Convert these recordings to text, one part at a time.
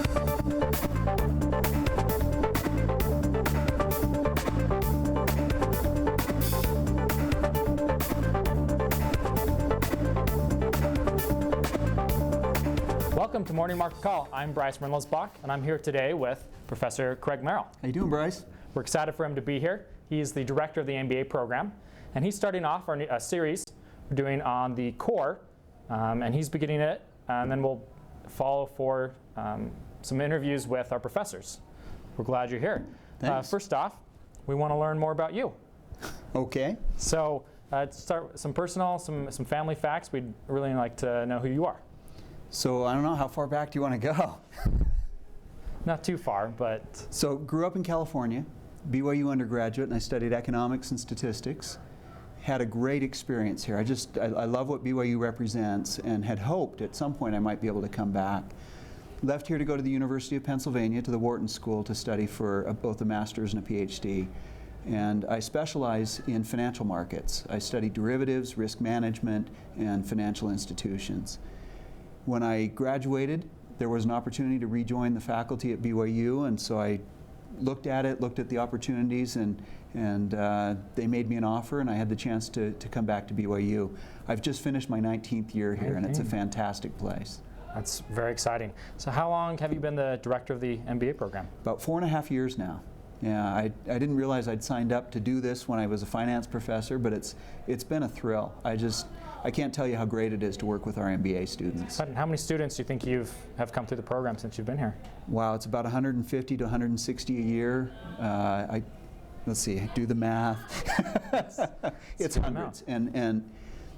Welcome to Morning Market Call. I'm Bryce Merrill, and I'm here today with Professor Craig Merrill. How you doing, Bryce? We're excited for him to be here. He's the director of the MBA program, and he's starting off a series we're doing on the core, and he's beginning it, and then we'll follow for some interviews with our professors. We're glad you're here. Thanks. First off, we want to learn more about you. Okay. So to start with some personal, some family facts, we'd really like to know who you are. So I don't know, how far back do you want to go? Not too far, but... So grew up in California, BYU undergraduate, and I studied economics and statistics. Had a great experience here. I love what BYU represents and had hoped at some point I might be able to come back. Left here to go to the University of Pennsylvania, to the Wharton School, to study for both a master's and a PhD. And I specialize in financial markets. I study derivatives, risk management, and financial institutions. When I graduated, there was an opportunity to rejoin the faculty at BYU, and so I looked at the opportunities, and they made me an offer, and I had the chance to come back to BYU. I've just finished my 19th year here, and it's a fantastic place. That's very exciting. So how long have you been the director of the MBA program? About 4.5 years now. Yeah, I didn't realize I'd signed up to do this when I was a finance professor, but it's been a thrill. I can't tell you how great it is to work with our MBA students. How many students do you think have come through the program since you've been here? Wow, it's about 150 to 160 a year. Let's see, do the math. It's hundreds. And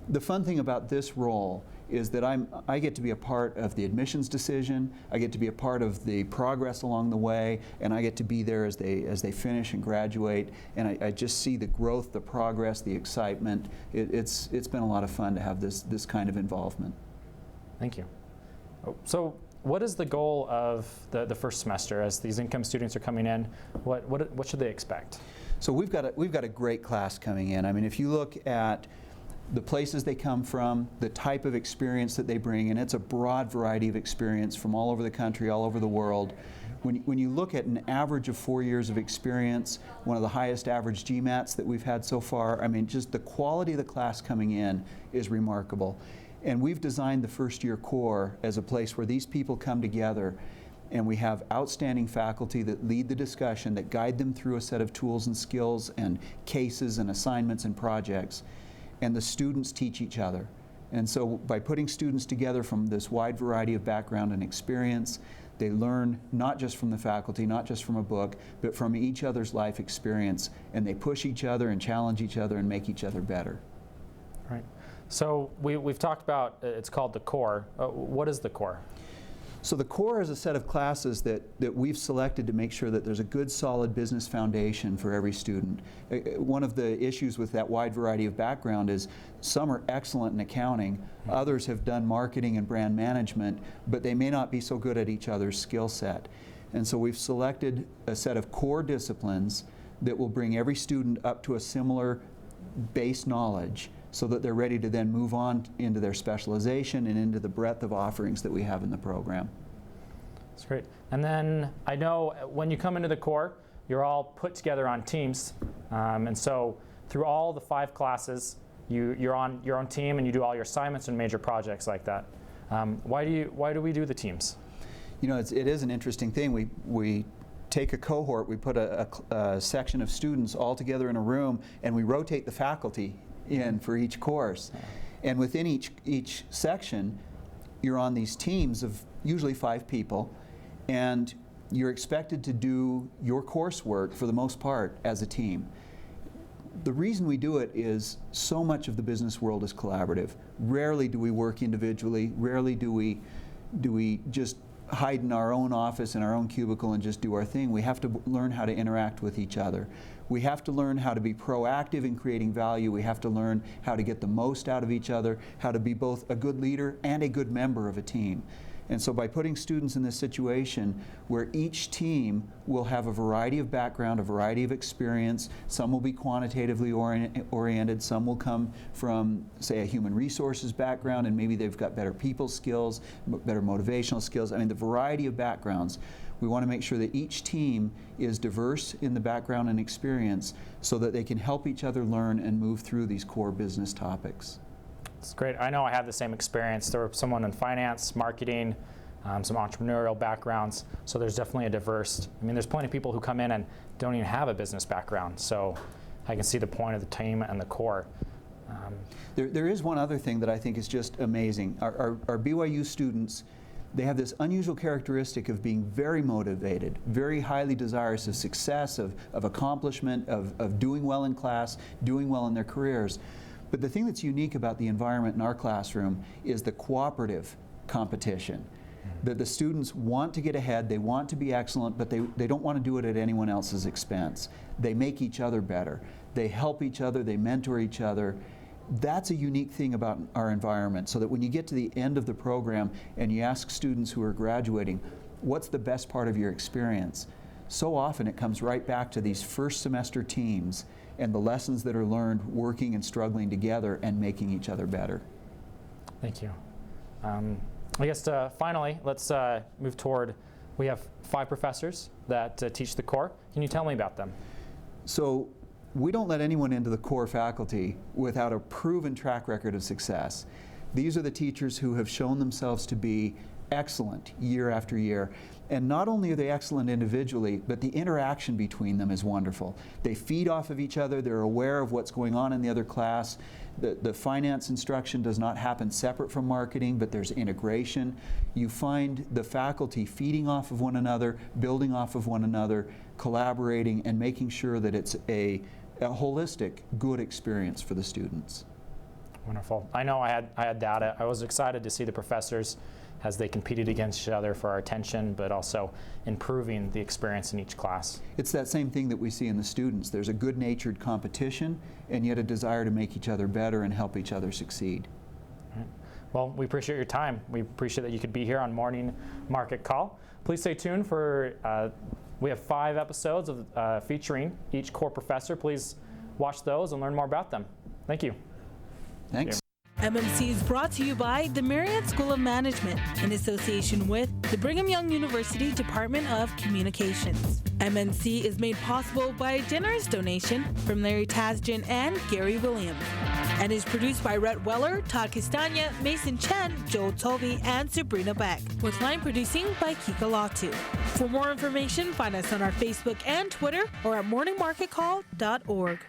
the fun thing about this role is that I get to be a part of the admissions decision, I get to be a part of the progress along the way, and I get to be there as they finish and graduate, and I just see the growth, the progress, the excitement. It's been a lot of fun to have this kind of involvement. Thank you. So what is the goal of the first semester as these income students are coming in? What should they expect? So we've got a great class coming in. I mean, if you look at the places they come from, the type of experience that they bring, and it's a broad variety of experience from all over the country, all over the world. When you look at an average of 4 years of experience, one of the highest average GMATs that we've had so far, I mean, just the quality of the class coming in is remarkable. And we've designed the first year core as a place where these people come together, and we have outstanding faculty that lead the discussion, that guide them through a set of tools and skills and cases and assignments and projects. And the students teach each other. And so by putting students together from this wide variety of background and experience, they learn not just from the faculty, not just from a book, but from each other's life experience, and they push each other and challenge each other and make each other better. Right. So we've talked about, it's called the core. What is the core? So the core is a set of classes that we've selected to make sure that there's a good, solid business foundation for every student. One of the issues with that wide variety of background is some are excellent in accounting, others have done marketing and brand management, but they may not be so good at each other's skill set. And so we've selected a set of core disciplines that will bring every student up to a similar base knowledge, so that they're ready to then move on into their specialization and into the breadth of offerings that we have in the program. That's great. And then I know when you come into the core, you're all put together on teams. And so through all the 5 classes, you're on your own team and you do all your assignments and major projects like that. Why do we do the teams? You know, it is an interesting thing. We take a cohort, we put a section of students all together in a room, and we rotate the faculty in for each course. And within each section, you're on these teams of usually 5 people, and you're expected to do your coursework for the most part as a team. The reason we do it is so much of the business world is collaborative. Rarely do we work individually, rarely do we just hide in our own office, in our own cubicle, and just do our thing. We have to learn how to interact with each other. We have to learn how to be proactive in creating value. We have to learn how to get the most out of each other, how to be both a good leader and a good member of a team. And so by putting students in this situation where each team will have a variety of background, a variety of experience, some will be quantitatively oriented, some will come from, say, a human resources background, and maybe they've got better people skills, better motivational skills. I mean, the variety of backgrounds. We want to make sure that each team is diverse in the background and experience so that they can help each other learn and move through these core business topics. It's great. I know I had the same experience. There was someone in finance, marketing, some entrepreneurial backgrounds. So there's definitely a diverse, I mean, there's plenty of people who come in and don't even have a business background. So I can see the point of the team and the core. There is one other thing that I think is just amazing. Our BYU students, they have this unusual characteristic of being very motivated, very highly desirous of success, of accomplishment, of doing well in class, doing well in their careers. But the thing that's unique about the environment in our classroom is the cooperative competition. That the students want to get ahead, they want to be excellent, but they don't want to do it at anyone else's expense. They make each other better. They help each other, they mentor each other. That's a unique thing about our environment, so that when you get to the end of the program and you ask students who are graduating, what's the best part of your experience? So often it comes right back to these first semester teams and the lessons that are learned working and struggling together and making each other better. Thank you. I guess finally, let's move toward, we have 5 professors that teach the core. Can you tell me about them? So we don't let anyone into the core faculty without a proven track record of success. These are the teachers who have shown themselves to be excellent year after year. And not only are they excellent individually, but the interaction between them is wonderful. They feed off of each other, they're aware of what's going on in the other class. The finance instruction does not happen separate from marketing, but there's integration. You find the faculty feeding off of one another, building off of one another, collaborating, and making sure that it's a holistic, good experience for the students. Wonderful. I know I had data. I was excited to see the professors as they competed against each other for our attention, but also improving the experience in each class. It's that same thing that we see in the students. There's a good-natured competition, and yet a desire to make each other better and help each other succeed. All right. Well, we appreciate your time. We appreciate that you could be here on Morning Market Call. Please stay tuned for, we have 5 episodes of featuring each core professor. Please watch those and learn more about them. Thank you. Thanks. MMC is brought to you by the Merrill School of Management in association with the Brigham Young University Department of Communications. MMC is made possible by a generous donation from Larry Tasjan and Gary Williams, and is produced by Rhett Weller, Todd Castagna, Mason Chen, Joel Tovey, and Sabrina Beck, with line producing by Kika Latu. For more information, find us on our Facebook and Twitter or at morningmarketcall.org.